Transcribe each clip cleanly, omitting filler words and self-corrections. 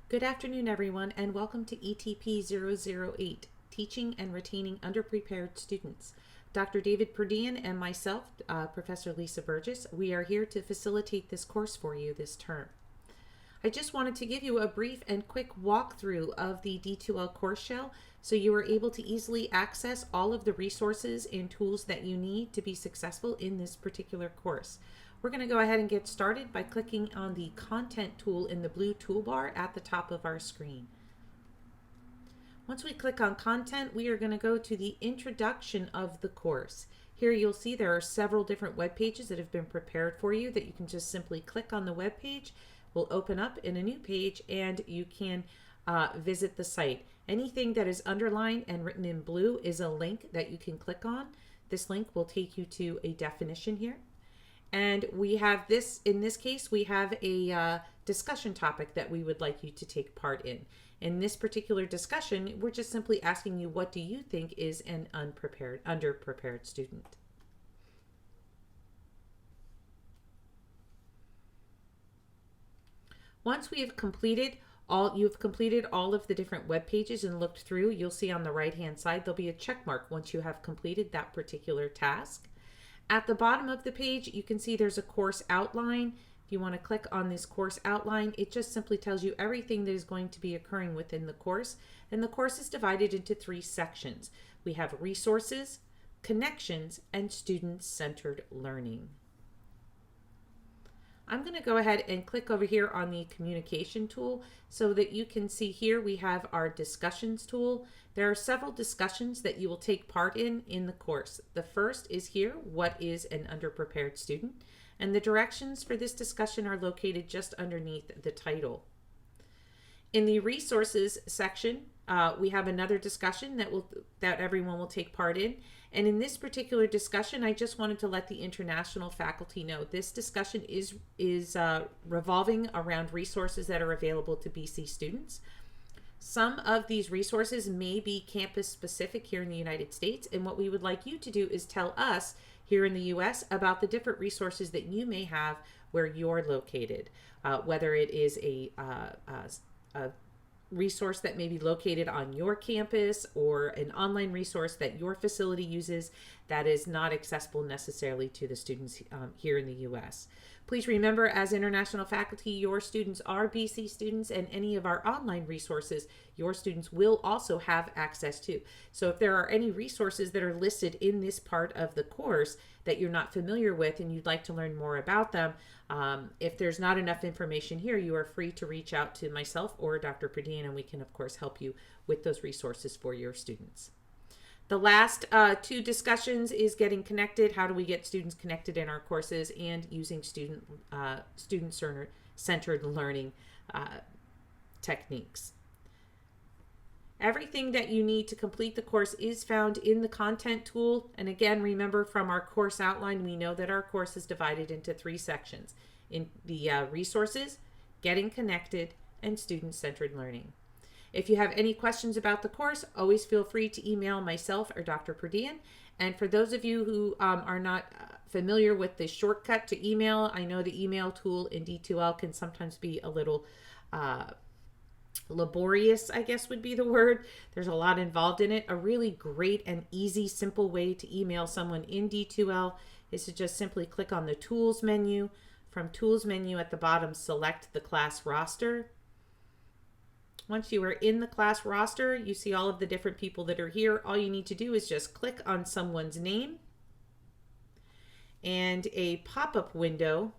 Good afternoon, everyone, and welcome to ETP008, Teaching and Retaining Underprepared Students. Dr. David Perdian and myself, Professor Lisa Burgess, we are here to facilitate this course for you this term. I just wanted to give you a brief and quick walkthrough of the D2L course shell so you are able to easily access all of the resources and tools that you need to be successful in this particular course. We're going to go ahead and get started by clicking on the Content tool in the blue toolbar at the top of our screen. Once we click on Content, we are going to go to the introduction of the course. Here you'll see there are several different web pages that have been prepared for you that you can just simply click on the web page. Will open up in a new page and you can visit the site. Anything that is underlined and written in blue is a link that you can click on. This link will take you to a definition here. And we have this, in this case, we have a discussion topic that we would like you to take part in. In this particular discussion, we're just simply asking you, what do you think is an underprepared student? Once we have completed you've completed all of the different web pages and looked through, you'll see on the right-hand side, there'll be a check mark once you have completed that particular task. At the bottom of the page, you can see there's a course outline. If you want to click on this course outline, it just simply tells you everything that is going to be occurring within the course. And the course is divided into 3 sections. We have resources, connections, and student-centered learning. I'm going to go ahead and click over here on the communication tool so that you can see here we have our discussions tool. There are several discussions that you will take part in the course. The first is here, what is an underprepared student? And the directions for this discussion are located just underneath the title. In the resources section, we have another discussion that everyone will take part in. And in this particular discussion, I just wanted to let the international faculty know this discussion is revolving around resources that are available to BC students. Some of these resources may be campus specific here in the United States, and what we would like you to do is tell us here in the US about the different resources that you may have where you're located, whether it is a resource that may be located on your campus or an online resource that your facility uses that is not accessible necessarily to the students here in the US. Please remember, as international faculty, your students are BC students, and any of our online resources your students will also have access to. So if there are any resources that are listed in this part of the course that you're not familiar with and you'd like to learn more about them, if there's not enough information here, you are free to reach out to myself or Dr. Perdian, and we can of course help you with those resources for your students. The last 2 discussions is getting connected. How do we get students connected in our courses, and using student-centered learning techniques. Everything that you need to complete the course is found in the content tool. And again, remember from our course outline, we know that our course is divided into 3 sections. In the resources, getting connected, and student-centered learning. If you have any questions about the course, always feel free to email myself or Dr. Perdian. And for those of you who are not familiar with the shortcut to email, I know the email tool in D2L can sometimes be a little laborious, I guess would be the word. There's a lot involved in it. A really great and easy, simple way to email someone in D2L is to just simply click on the Tools menu. From Tools menu at the bottom, select the class roster. Once you are in the class roster, you see all of the different people that are here. All you need to do is just click on someone's name, and a pop-up window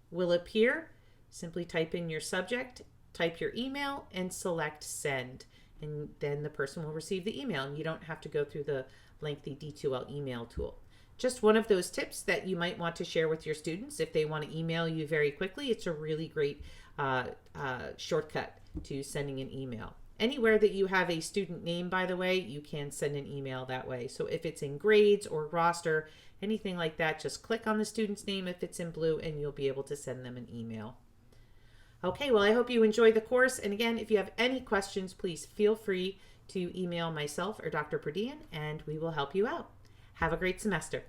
will appear. Simply type in your subject, type your email, and select send. And then the person will receive the email, and you don't have to go through the lengthy D2L email tool. Just one of those tips that you might want to share with your students if they want to email you very quickly. It's a really great shortcut to sending an email. Anywhere that you have a student name, by the way, you can send an email that way. So if it's in grades or roster, anything like that, just click on the student's name if it's in blue, and you'll be able to send them an email. Okay, well, I hope you enjoy the course. And again, if you have any questions, please feel free to email myself or Dr. Perdian, and we will help you out. Have a great semester.